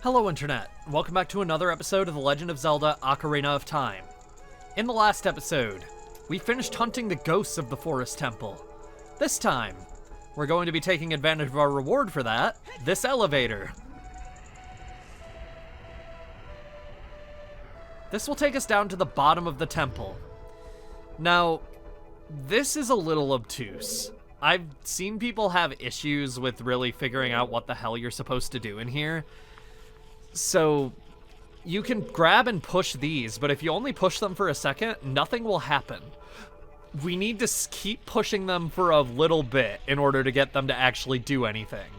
Hello Internet, welcome back to another episode of The Legend of Zelda Ocarina of Time. In the last episode, we finished hunting the ghosts of the Forest Temple. This time, we're going to be taking advantage of our reward for that, this elevator. This will take us down to the bottom of the temple. Now, this is a little obtuse. I've seen people have issues with really figuring out what the hell you're supposed to do in here. So, you can grab and push these, but if you only push them for a second, nothing will happen. We need to keep pushing them for a little bit in order to get them to actually do anything.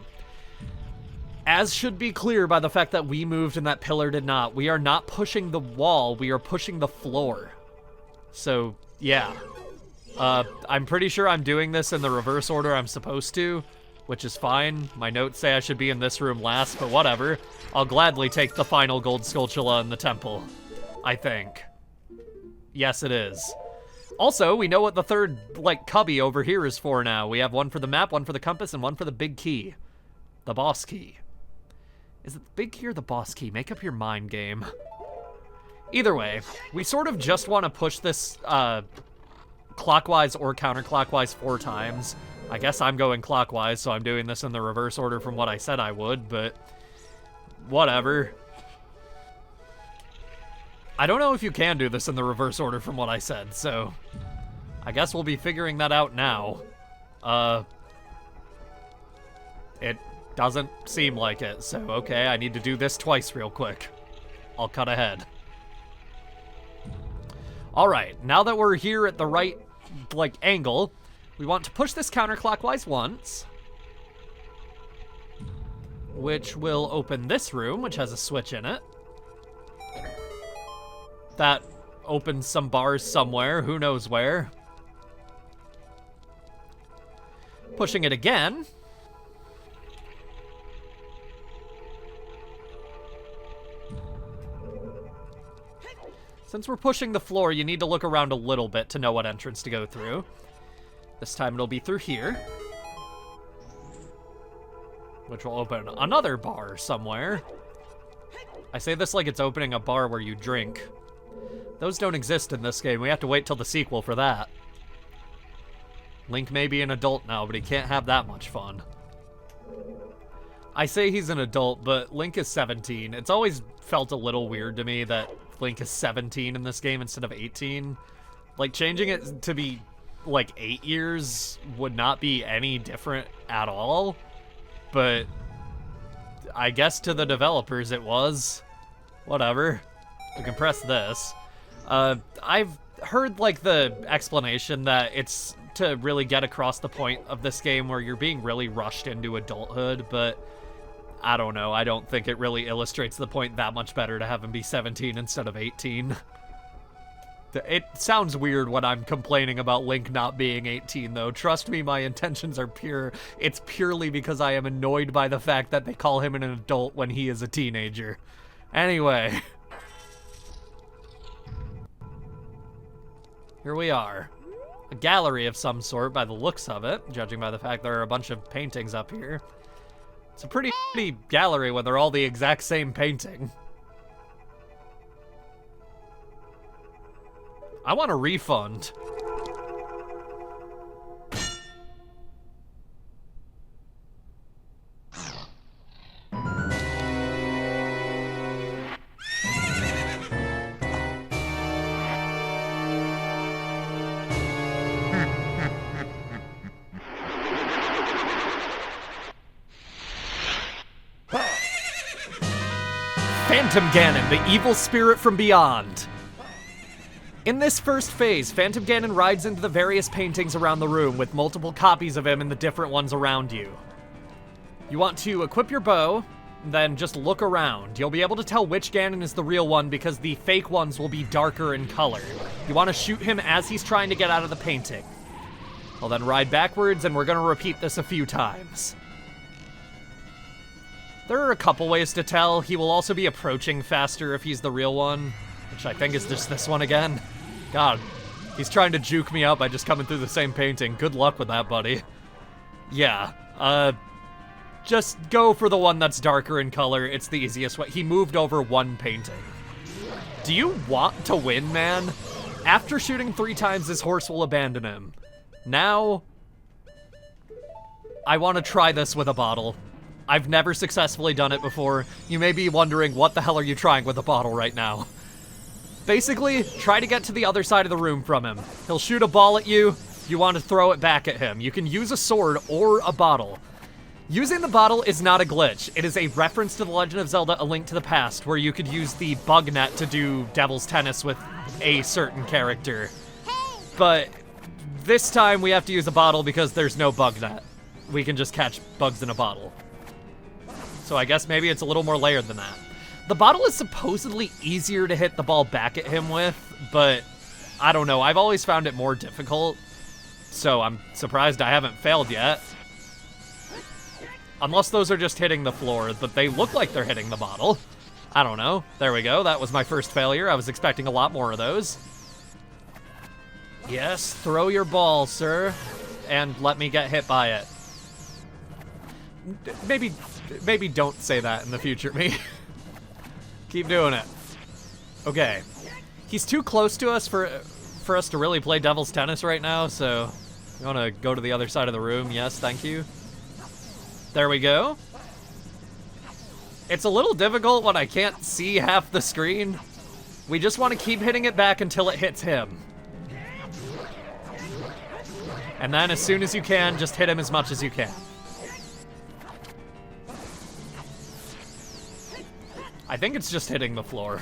As should be clear by the fact that we moved and that pillar did not. We are not pushing the wall, we are pushing the floor. So, yeah. I'm pretty sure I'm doing this in the reverse order I'm supposed to, which is fine. My notes say I should be in this room last, but whatever. I'll gladly take the final gold Skulltula in the temple, I think. Yes, it is. Also, we know what the third, cubby over here is for now. We have one for the map, one for the compass, and one for the big key. The boss key. Is it the big key or the boss key? Make up your mind, game. Either way, we sort of just want to push this, clockwise or counterclockwise 4 times. I guess I'm going clockwise, so I'm doing this in the reverse order from what I said I would, but whatever. I don't know if you can do this in the reverse order from what I said, so I guess we'll be figuring that out now. It doesn't seem like it, so okay, I need to do this twice real quick. I'll cut ahead. Alright, now that we're here at the right, angle, we want to push this counterclockwise once, which will open this room, which has a switch in it. That opens some bars somewhere, who knows where. Pushing it again. Since we're pushing the floor, you need to look around a little bit to know what entrance to go through. This time it'll be through here, which will open another bar somewhere. I say this like it's opening a bar where you drink. Those don't exist in this game. We have to wait till the sequel for that. Link may be an adult now, but he can't have that much fun. I say he's an adult, but Link is 17. It's always felt a little weird to me that Link is 17 in this game instead of 18. Changing it to be 8 years would not be any different at all, but I guess to the developers it was. Whatever. We can press this. I've heard the explanation that it's to really get across the point of this game where you're being really rushed into adulthood, but I don't know. I don't think it really illustrates the point that much better to have him be 17 instead of 18. It sounds weird when I'm complaining about Link not being 18, though. Trust me, my intentions are pure. It's purely because I am annoyed by the fact that they call him an adult when he is a teenager. Anyway. Here we are. A gallery of some sort by the looks of it, judging by the fact there are a bunch of paintings up here. It's a pretty gallery when they're all the exact same painting. I want a refund. Phantom Ganon, the evil spirit from beyond. In this first phase, Phantom Ganon rides into the various paintings around the room with multiple copies of him in the different ones around you. You want to equip your bow, then just look around. You'll be able to tell which Ganon is the real one because the fake ones will be darker in color. You want to shoot him as he's trying to get out of the painting. I'll then ride backwards, and we're going to repeat this a few times. There are a couple ways to tell. He will also be approaching faster if he's the real one, which I think is just this one again. God, he's trying to juke me out by just coming through the same painting. Good luck with that, buddy. Yeah, Just go for the one that's darker in color. It's the easiest way. He moved over one painting. Do you want to win, man? After shooting 3 times, his horse will abandon him. Now, I want to try this with a bottle. I've never successfully done it before. You may be wondering, what the hell are you trying with a bottle right now? Basically, try to get to the other side of the room from him. He'll shoot a ball at you. You want to throw it back at him. You can use a sword or a bottle. Using the bottle is not a glitch. It is a reference to The Legend of Zelda: A Link to the Past, where you could use the bug net to do devil's tennis with a certain character. But this time we have to use a bottle because there's no bug net. We can just catch bugs in a bottle. So I guess maybe it's a little more layered than that. The bottle is supposedly easier to hit the ball back at him with, but I don't know. I've always found it more difficult, so I'm surprised I haven't failed yet. Unless those are just hitting the floor, but they look like they're hitting the bottle. I don't know. There we go. That was my first failure. I was expecting a lot more of those. Yes, throw your ball, sir, and let me get hit by it. Maybe don't say that in the future, me. Keep doing it. Okay. He's too close to us for us to really play devil's tennis right now, so you want to go to the other side of the room? Yes, thank you. There we go. It's a little difficult when I can't see half the screen. We just want to keep hitting it back until it hits him. And then as soon as you can, just hit him as much as you can. I think it's just hitting the floor.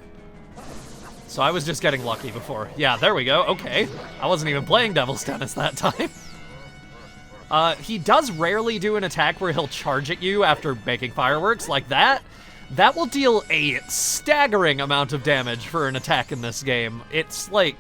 So I was just getting lucky before. Yeah, there we go. Okay. I wasn't even playing devil's tennis that time. He does rarely do an attack where he'll charge at you after making fireworks like that. That will deal a staggering amount of damage for an attack in this game. It's like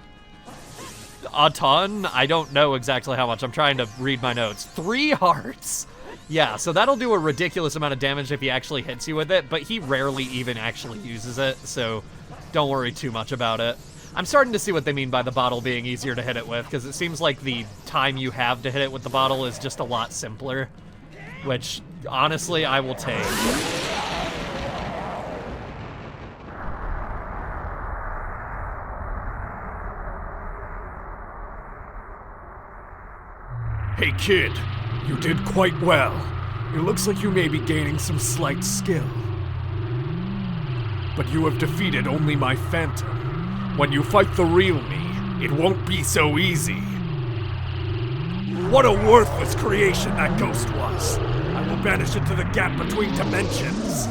a ton. I don't know exactly how much. I'm trying to read my notes. 3 hearts. Yeah, so that'll do a ridiculous amount of damage if he actually hits you with it, but he rarely even actually uses it, so don't worry too much about it. I'm starting to see what they mean by the bottle being easier to hit it with, because it seems like the time you have to hit it with the bottle is just a lot simpler, which, honestly, I will take. Hey kid, you did quite well. It looks like you may be gaining some slight skill. But you have defeated only my phantom. When you fight the real me, it won't be so easy. What a worthless creation that ghost was. I will banish it to the gap between dimensions.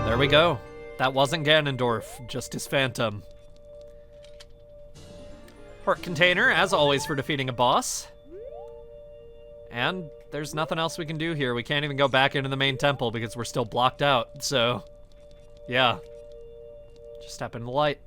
There we go. That wasn't Ganondorf, just his phantom. Heart container, as always, for defeating a boss. And there's nothing else we can do here. We can't even go back into the main temple because we're still blocked out, so yeah. Just step in the light.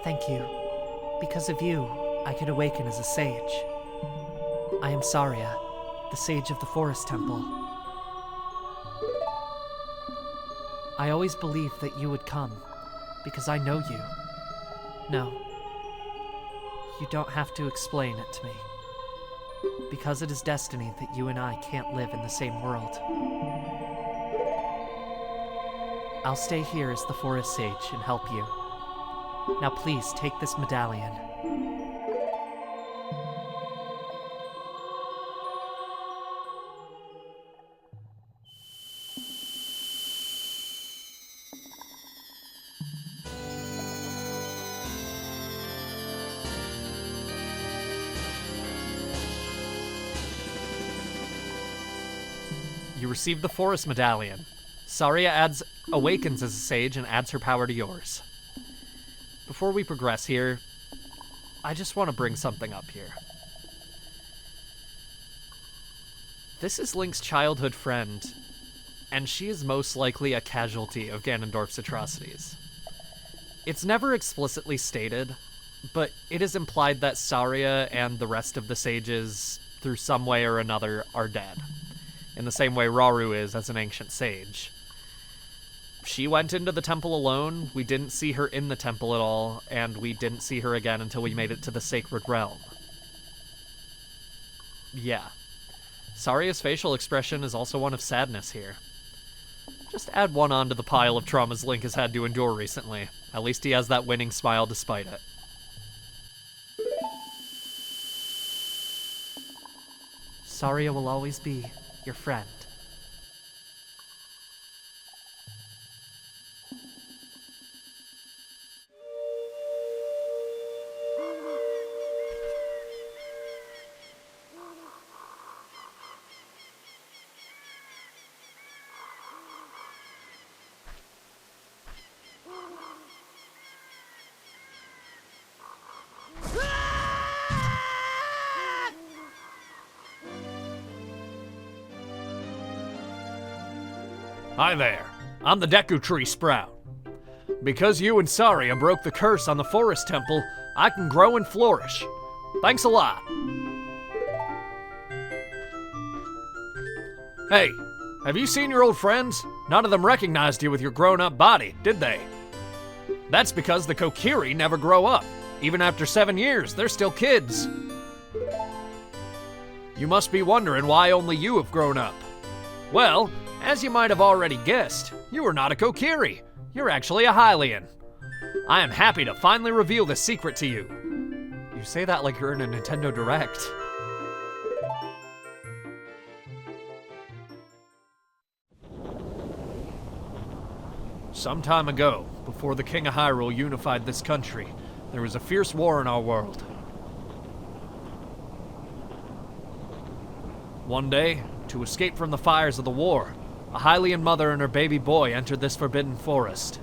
Thank you. Because of you, I could awaken as a sage. I am Saria, the sage of the Forest Temple. I always believed that you would come, because I know you. No, you don't have to explain it to me. Because it is destiny that you and I can't live in the same world. I'll stay here as the Forest Sage and help you. Now please take this medallion. You receive the Forest Medallion. Saria awakens as a sage and adds her power to yours. Before we progress here, I just want to bring something up here. This is Link's childhood friend, and she is most likely a casualty of Ganondorf's atrocities. It's never explicitly stated, but it is implied that Saria and the rest of the sages, through some way or another, are dead, in the same way Rauru is as an ancient sage. She went into the temple alone, we didn't see her in the temple at all, and we didn't see her again until we made it to the Sacred Realm. Yeah. Saria's facial expression is also one of sadness here. Just add one onto the pile of traumas Link has had to endure recently. At least he has that winning smile despite it. Saria will always be your friend. Hi there, I'm the Deku Tree Sprout. Because you and Saria broke the curse on the Forest Temple, I can grow and flourish. Thanks a lot. Hey, have you seen your old friends? None of them recognized you with your grown-up body, did they? That's because the Kokiri never grow up. Even after 7 years, they're still kids. You must be wondering why only you have grown up. Well, as you might have already guessed, you are not a Kokiri. You're actually a Hylian. I am happy to finally reveal the secret to you. You say that like you're in a Nintendo Direct. Some time ago, before the King of Hyrule unified this country, there was a fierce war in our world. One day, to escape from the fires of the war, a Hylian mother and her baby boy entered this forbidden forest.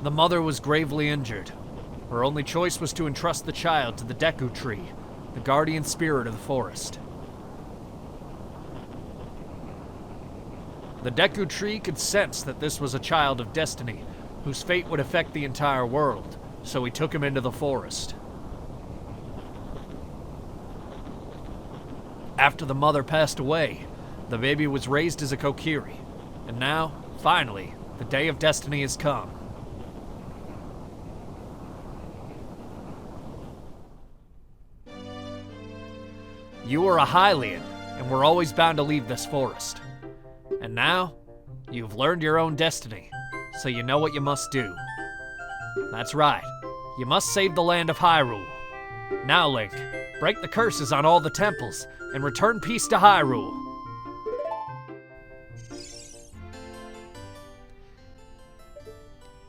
The mother was gravely injured. Her only choice was to entrust the child to the Deku Tree, the guardian spirit of the forest. The Deku Tree could sense that this was a child of destiny, whose fate would affect the entire world, so he took him into the forest. After the mother passed away, the baby was raised as a Kokiri, and now, finally, the day of destiny has come. You are a Hylian, and were always bound to leave this forest. And now, you've learned your own destiny, so you know what you must do. That's right, you must save the land of Hyrule. Now, Link, break the curses on all the temples, and return peace to Hyrule.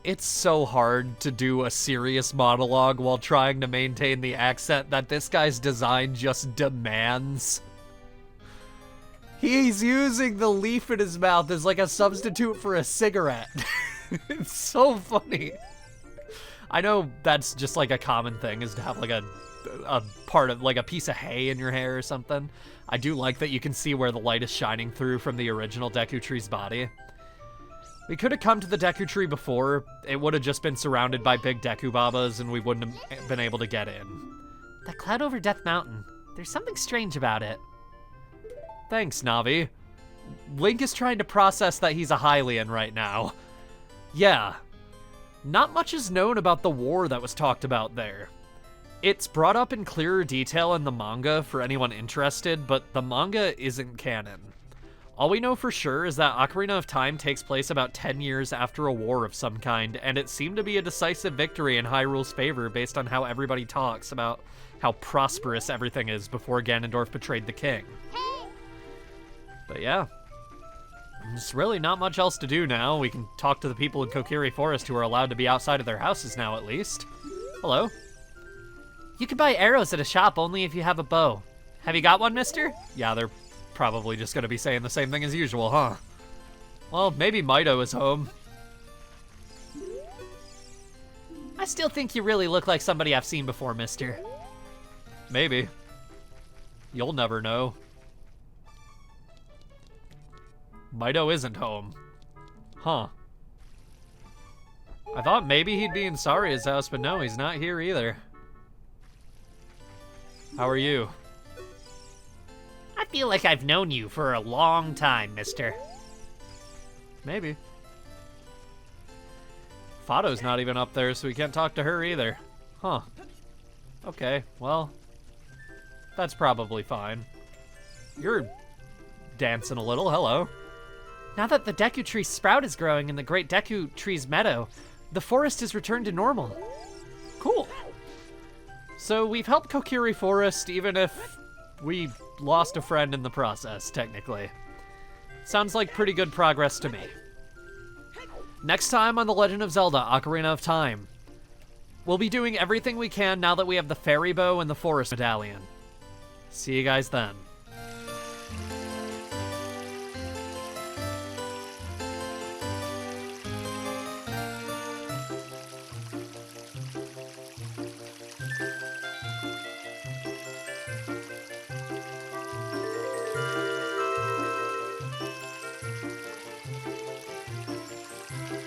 It's so hard to do a serious monologue while trying to maintain the accent that this guy's design just demands. He's using the leaf in his mouth as like a substitute for a cigarette. It's so funny. I know that's just like a common thing, is to have like a part of like a piece of hay in your hair or something. I do like that you can see where the light is shining through from the original Deku Tree's body. We could have come to the Deku Tree before. It would have just been surrounded by big Deku Babas and we wouldn't have been able to get in. That cloud over Death Mountain, there's something strange about it. Thanks, Navi. Link is trying to process that he's a Hylian right now. Yeah. Not much is known about the war that was talked about there. It's brought up in clearer detail in the manga for anyone interested, but the manga isn't canon. All we know for sure is that Ocarina of Time takes place about 10 years after a war of some kind, and it seemed to be a decisive victory in Hyrule's favor based on how everybody talks about how prosperous everything is before Ganondorf betrayed the king. But yeah, there's really not much else to do now. We can talk to the people in Kokiri Forest who are allowed to be outside of their houses now, at least. Hello. You can buy arrows at a shop only if you have a bow. Have you got one, mister? Yeah, they're probably just gonna be saying the same thing as usual, huh? Well, maybe Mido is home. I still think you really look like somebody I've seen before, mister. Maybe. You'll never know. Mido isn't home. Huh. I thought maybe he'd be in Saria's house, but no, he's not here either. How are you? I feel like I've known you for a long time, mister. Maybe. Fado's not even up there, so we can't talk to her either. Huh. Okay, well, that's probably fine. You're dancing a little, hello. Now that the Deku Tree sprout is growing in the Great Deku Tree's meadow, the forest has returned to normal. Cool. So we've helped Kokiri Forest, even if we lost a friend in the process, technically. Sounds like pretty good progress to me. Next time on The Legend of Zelda: Ocarina of Time, we'll be doing everything we can now that we have the Fairy Bow and the Forest Medallion. See you guys then.